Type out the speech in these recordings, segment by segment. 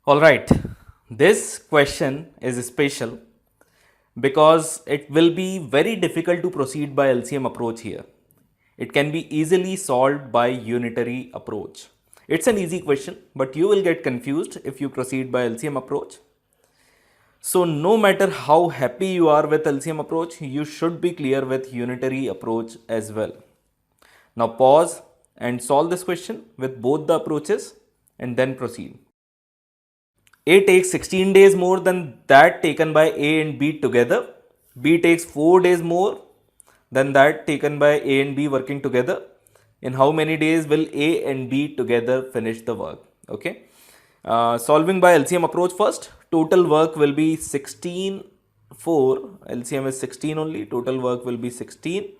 Alright, this question is special because it will be very difficult to proceed by LCM approach here. It can be easily solved by unitary approach. It's an easy question, but you will get confused if you proceed by LCM approach. So no matter how happy you are with LCM approach, you should be clear with unitary approach as well. Now pause and solve this question with both the approaches and then proceed. A takes 16 days more than that taken by A and B together. B takes 4 days more than that taken by A and B working together. In how many days will A and B together finish the work? Okay. Solving by LCM approach first. Total work will be 16, 4. LCM is 16 only. Total work will be 16.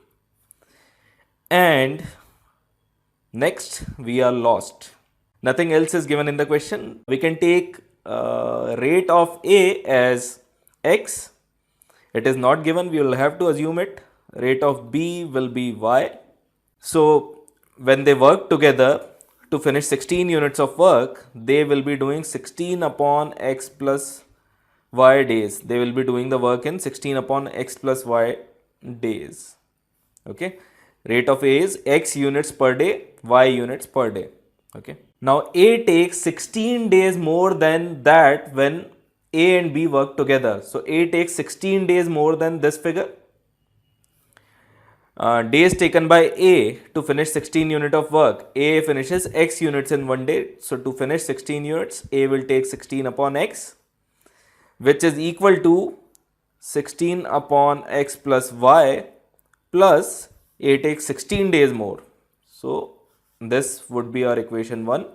And next we are lost. Nothing else is given in the question. We can take rate of A as X. It is not given, we will have to assume it. Rate of B will be Y. So when they work together to finish 16 units of work, they will be doing 16 upon X plus Y days. They will be doing the work in 16 upon X plus Y days. Okay. Rate of A is X units per day, Y units per day. Okay. Now A takes 16 days more than that when A and B work together. So A takes 16 days more than this figure. Days taken by A to finish 16 unit of work. A finishes X units in one day. So to finish 16 units, A will take 16 upon X, which is equal to 16 upon X plus Y plus A takes 16 days more. So this would be our equation 1.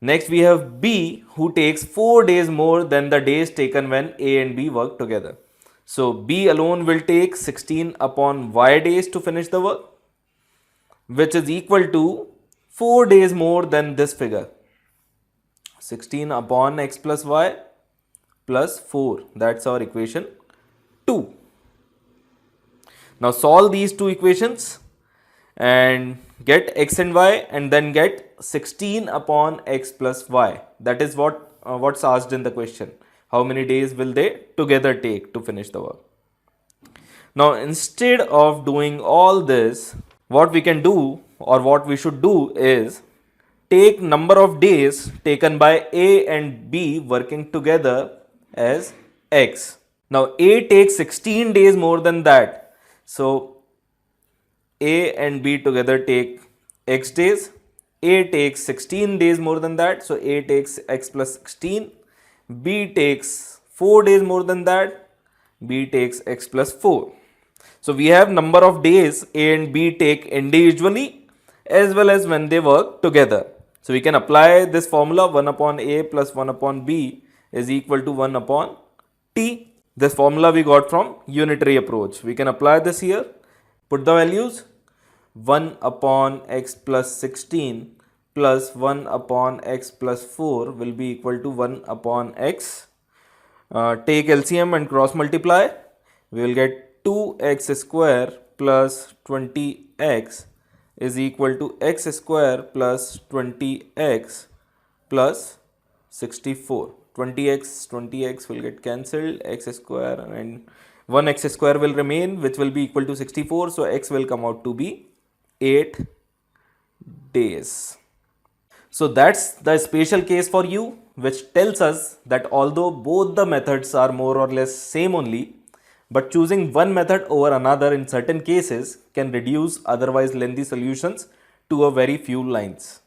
Next we have B who takes 4 days more than the days taken when A and B work together. So B alone will take 16 upon Y days to finish the work, which is equal to 4 days more than this figure. 16 upon X plus Y plus 4. That's our equation 2. Now solve these two equations and get X and Y and then get 16 upon X plus Y. That is what's asked in the question. How many days will they together take to finish the work? Now instead of doing all this, what we can do or what we should do is take number of days taken by A and B working together as X. Now A takes 16 days more than that. So A and B together take X days. A takes 16 days more than that. So A takes X plus 16. B takes 4 days more than that. B takes X plus 4. So we have number of days A and B take individually as well as when they work together. So we can apply this formula 1 upon A plus 1 upon B is equal to 1 upon T. This formula we got from unitary approach. We can apply this here. Put the values. 1 upon X plus 16 plus 1 upon X plus 4 will be equal to 1 upon X. Take LCM and cross multiply. We will get 2x square plus 20x is equal to x square plus 20x plus 64. 20x will get cancelled, x square and 1x square will remain, which will be equal to 64. So x will come out to be 8 days. So that's the special case for you, which tells us that although both the methods are more or less same only, but choosing one method over another in certain cases can reduce otherwise lengthy solutions to a very few lines.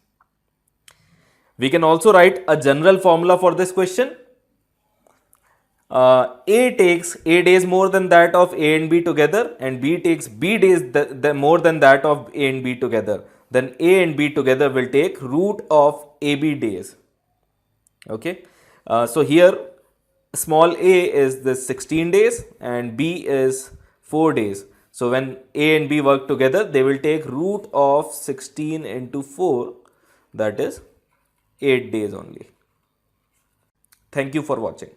We can also write a general formula for this question. A takes A days more than that of A and B together, and B takes B days more than that of A and B together. Then A and B together will take root of AB days. Okay. So here small a is the 16 days and B is 4 days. So when A and B work together, they will take root of 16 into 4, that is 8 days only. Thank you for watching.